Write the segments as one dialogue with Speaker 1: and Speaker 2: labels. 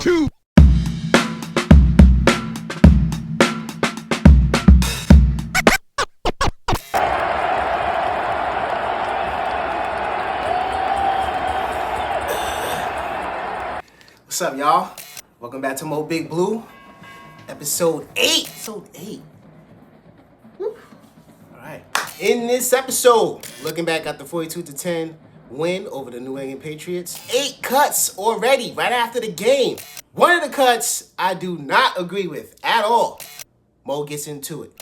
Speaker 1: 2.
Speaker 2: What's up, y'all? Welcome back to moebigblue, episode 8. Episode 8. Woo. All right. In this episode, looking back at the 42-10 win over the New England Patriots. 8 cuts already right after the game. One of the cuts I do not agree with at all. Mo gets into it.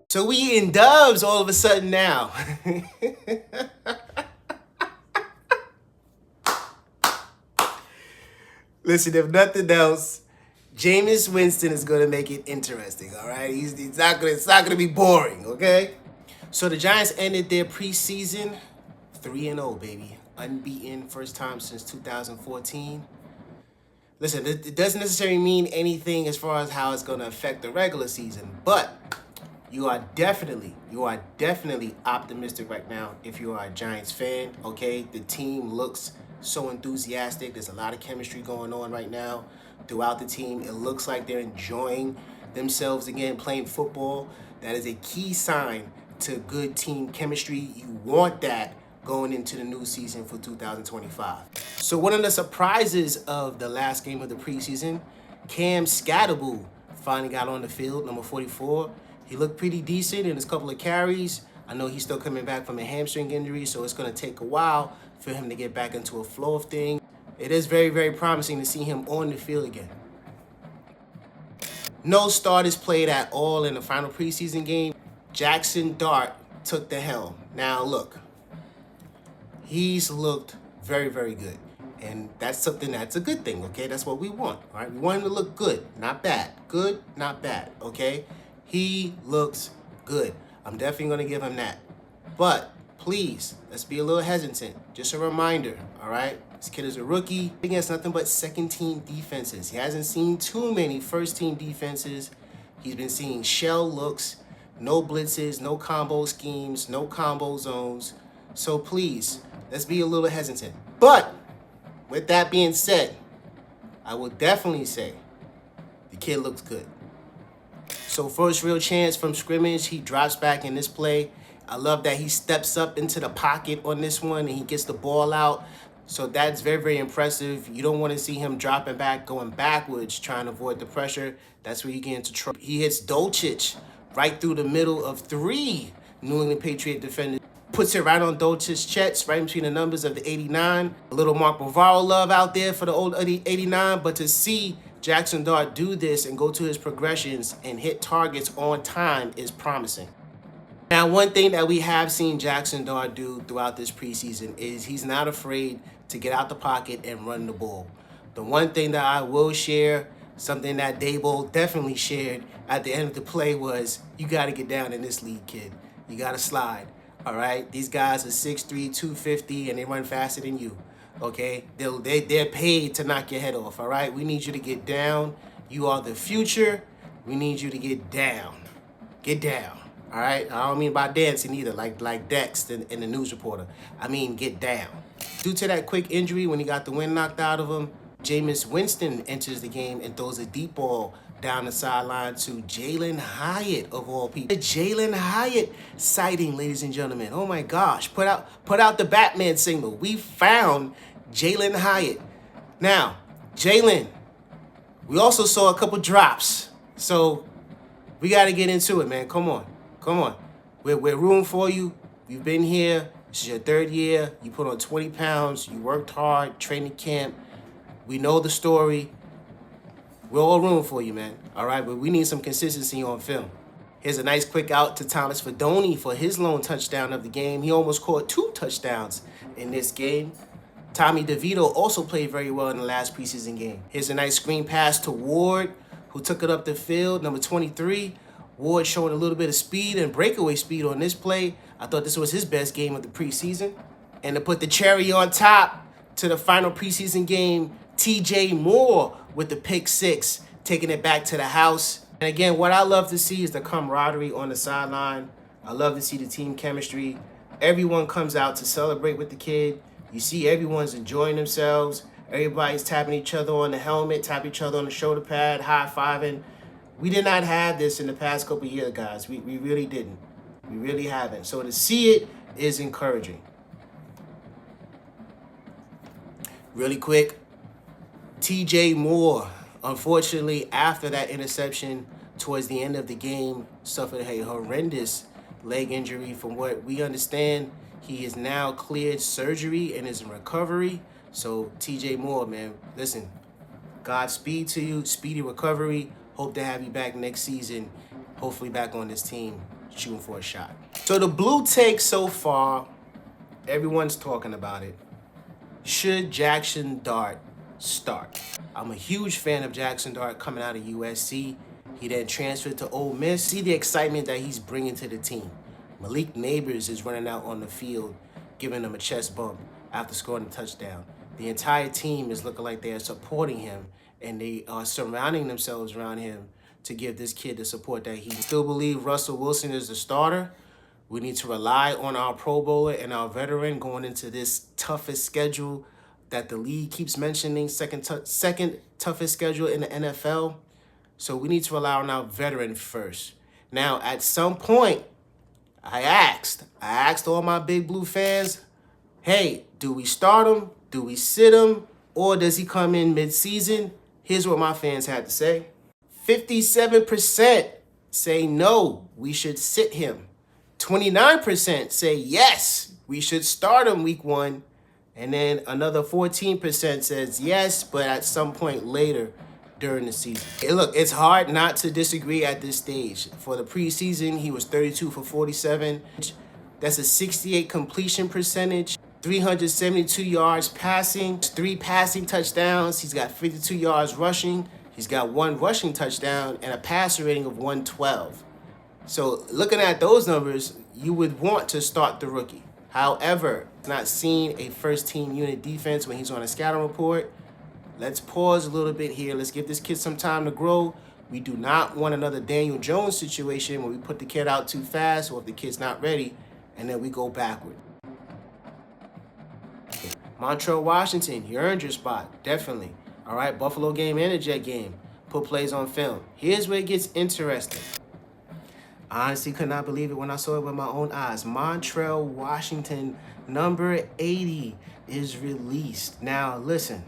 Speaker 2: So we eating dubs all of a sudden now. Listen, if nothing else, Jameis Winston is going to make it interesting, all right? It's not going to be boring, okay? So the Giants ended their preseason 3-0, baby. Unbeaten, first time since 2014. Listen, it doesn't necessarily mean anything as far as how it's going to affect the regular season, but you are definitely optimistic right now if you are a Giants fan, okay? The team looks so enthusiastic. There's a lot of chemistry going on right now throughout the team. It looks like they're enjoying themselves again, playing football. That is a key sign to good team chemistry. You want that going into the new season for 2025. So one of the surprises of the last game of the preseason, Cam Scatterboo finally got on the field, number 44. He looked pretty decent in his couple of carries. I know he's still coming back from a hamstring injury, so it's going to take a while for him to get back into a flow of things. It is very, very promising to see him on the field again. No starters played at all in the final preseason game. Jaxsondart took the helm. Now, look, he's looked very, very good. And that's something that's a good thing, okay? That's what we want, all right? We want him to look good, not bad. Good, not bad, okay? He looks good. I'm definitely going to give him that. But please, let's be a little hesitant. Just a reminder, all right? This kid is a rookie against nothing but second-team defenses. He hasn't seen too many first-team defenses. He's been seeing shell looks, no blitzes, no combo schemes, no combo zones. So please, let's be a little hesitant. But with that being said, I will definitely say the kid looks good. So first real chance from scrimmage, he drops back in this play. I love that he steps up into the pocket on this one and he gets the ball out. So that's very, very impressive. You don't want to see him dropping back, going backwards, trying to avoid the pressure. That's where you get into trouble. He hits Dolchich right through the middle of 3 New England Patriot defenders. Puts it right on Dolchich's chest, right between the numbers of the 89. A little Mark Bavaro love out there for the old 89, but to see Jaxsondart do this and go to his progressions and hit targets on time is promising. Now, one thing that we have seen Jaxsondart do throughout this preseason is he's not afraid to get out the pocket and run the ball. The one thing that I will share, something that Dable definitely shared at the end of the play was, you got to get down in this league, kid. You got to slide, all right? These guys are 6'3", 250, and they run faster than you. Okay, they're paid to knock your head off, all right? We need you to get down. You are the future. We need you to get down. Get down, all right? I don't mean by dancing either, like Dex in the news reporter. I mean get down. Due to that quick injury when he got the wind knocked out of him, Jameis Winston enters the game and throws a deep ball down the sideline to Jalen Hyatt, of all people. The Jalen Hyatt sighting, ladies and gentlemen. Oh my gosh, put out the Batman signal. We found Jalen Hyatt. Now, Jalen, we also saw a couple drops. So we got to get into it, man. Come on. We're rooting for you. You've been here. This is your 3rd year. You put on 20 pounds. You worked hard, training camp. We know the story. We're all rooting for you, man. All right, but we need some consistency on film. Here's a nice quick out to Thomas Fedoni for his lone touchdown of the game. He almost caught 2 touchdowns in this game. Tommy DeVito also played very well in the last preseason game. Here's a nice screen pass to Ward, who took it up the field, number 23. Ward showing a little bit of speed and breakaway speed on this play. I thought this was his best game of the preseason. And to put the cherry on top to the final preseason game, TJ Moore with the pick 6, taking it back to the house. And again, what I love to see is the camaraderie on the sideline I love to see the team chemistry. Everyone comes out to celebrate with the kid. You see everyone's enjoying themselves. Everybody's tapping each other on the helmet, tapping each other on the shoulder pad, high-fiving. We did not have this in the past couple of years, guys. We really didn't. We really haven't. So to see it is encouraging. Really quick, TJ Moore, unfortunately, after that interception towards the end of the game, suffered a horrendous leg injury. From what we understand, he is now cleared surgery and is in recovery. So TJ Moore, man, listen, Godspeed to you, speedy recovery. Hope to have you back next season, hopefully back on this team, shooting for a shot. So the blue take so far, everyone's talking about it. Should Jaxsondart start? I'm a huge fan of Jaxsondart coming out of USC. He then transferred to Ole Miss. See the excitement that he's bringing to the team. Malik Neighbors is running out on the field, giving him a chest bump after scoring a touchdown. The entire team is looking like they are supporting him, and they are surrounding themselves around him to give this kid the support that he needs. Still believe Russell Wilson is the starter. We need to rely on our Pro Bowler and our veteran going into this toughest schedule that the league keeps mentioning, second toughest schedule in the NFL. So we need to rely on our veteran first. Now, at some point, I asked all my Big Blue fans, hey, do we start him? Do we sit him? Or does he come in mid-season? Here's what my fans had to say. 57% say no, we should sit him. 29% say yes, we should start him week 1. And then another 14% says yes, but at some point later during the season. Hey, look, it's hard not to disagree at this stage. For the preseason, he was 32 for 47. That's a 68 completion percentage, 372 yards passing, 3 passing touchdowns. He's got 52 yards rushing. He's got 1 rushing touchdown and a passer rating of 112. So looking at those numbers, you would want to start the rookie. However, not seeing a first-team unit defense when he's on a scouting report. Let's pause a little bit here. Let's give this kid some time to grow. We do not want another Daniel Jones situation where we put the kid out too fast or if the kid's not ready, and then we go backward. Montrell Washington, you earned your spot, definitely. All right, Buffalo game and the Jet game. Put plays on film. Here's where it gets interesting. I honestly could not believe it when I saw it with my own eyes. Montrell Washington, number 80, is released. Now, listen.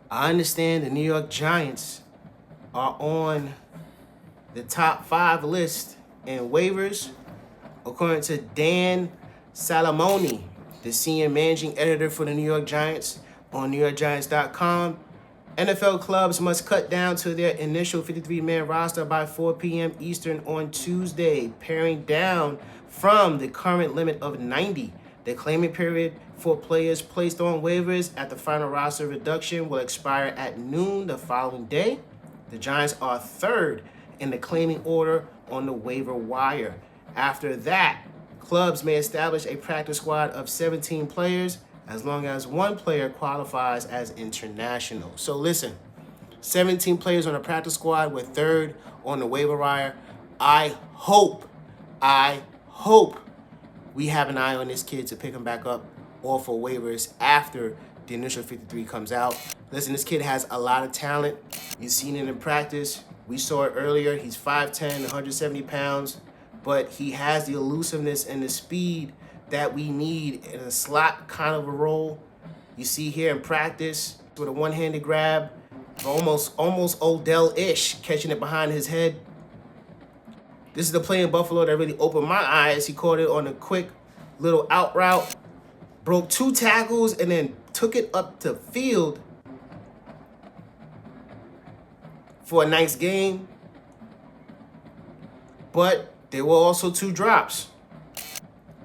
Speaker 2: I understand the New York Giants are on the top 5 list in waivers, according to Dan Salamoni, the senior managing editor for the New York Giants on newenglandpatriots.com. NFL clubs must cut down to their initial 53-man roster by 4 p.m. Eastern on Tuesday, paring down from the current limit of 90. The claiming period for players placed on waivers at the final roster reduction will expire at noon the following day. The Giants are 3rd in the claiming order on the waiver wire. After that, clubs may establish a practice squad of 17 players as long as 1 player qualifies as international. So listen, 17 players on a practice squad with 3rd on the waiver wire. I hope we have an eye on this kid to pick him back up off of waivers after the initial 53 comes out. Listen, this kid has a lot of talent. You've seen it in practice. We saw it earlier. He's 5'10", 170 pounds, but he has the elusiveness and the speed that we need in a slot kind of a role. You see here in practice with a one-handed grab, almost Odell-ish, catching it behind his head. This is the play in Buffalo that really opened my eyes. He caught it on a quick little out route, broke 2 tackles, and then took it up the field for a nice game. But there were also 2 drops.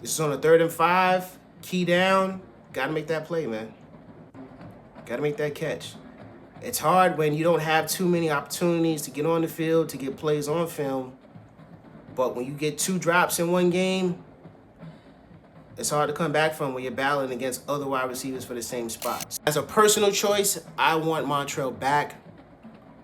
Speaker 2: This is on a 3rd and 5, key down. Got to make that play, man. Got to make that catch. It's hard when you don't have too many opportunities to get on the field, to get plays on film. But when you get 2 drops in one game, it's hard to come back from when you're battling against other wide receivers for the same spot. As a personal choice, I want Montrell back.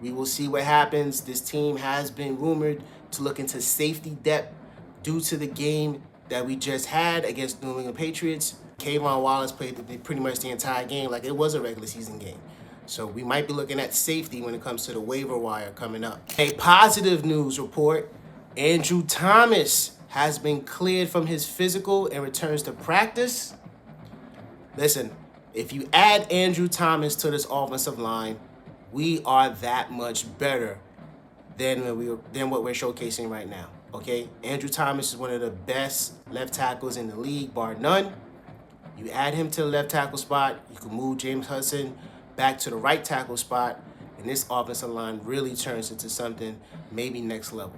Speaker 2: We will see what happens. This team has been rumored to look into safety depth due to the game that we just had against New England Patriots. Kayvon Wallace played pretty much the entire game like it was a regular season game. So we might be looking at safety when it comes to the waiver wire coming up. A positive news report, Andrew Thomas has been cleared from his physical and returns to practice. Listen, if you add Andrew Thomas to this offensive line, we are that much better than what we're showcasing right now, okay? Andrew Thomas is one of the best left tackles in the league, bar none. You add him to the left tackle spot, you can move James Hudson back to the right tackle spot, and this offensive line really turns into something maybe next level.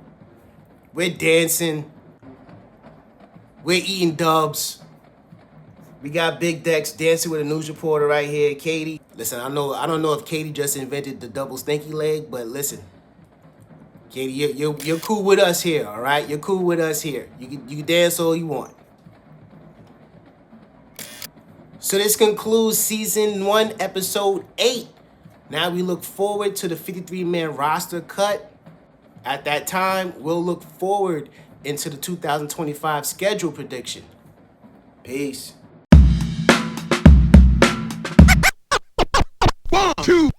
Speaker 2: We're dancing. We're eating dubs. We got Big Dex dancing with a news reporter right here, Katie. Listen, I don't know if Katie just invented the double stinky leg, but listen, Katie, you're cool with us here, all right? You're cool with us here. You can dance all you want. So this concludes Season 1, Episode 8. Now we look forward to the 53-man roster cut. At that time, we'll look forward into the 2025 schedule prediction. Peace.
Speaker 1: 1, 2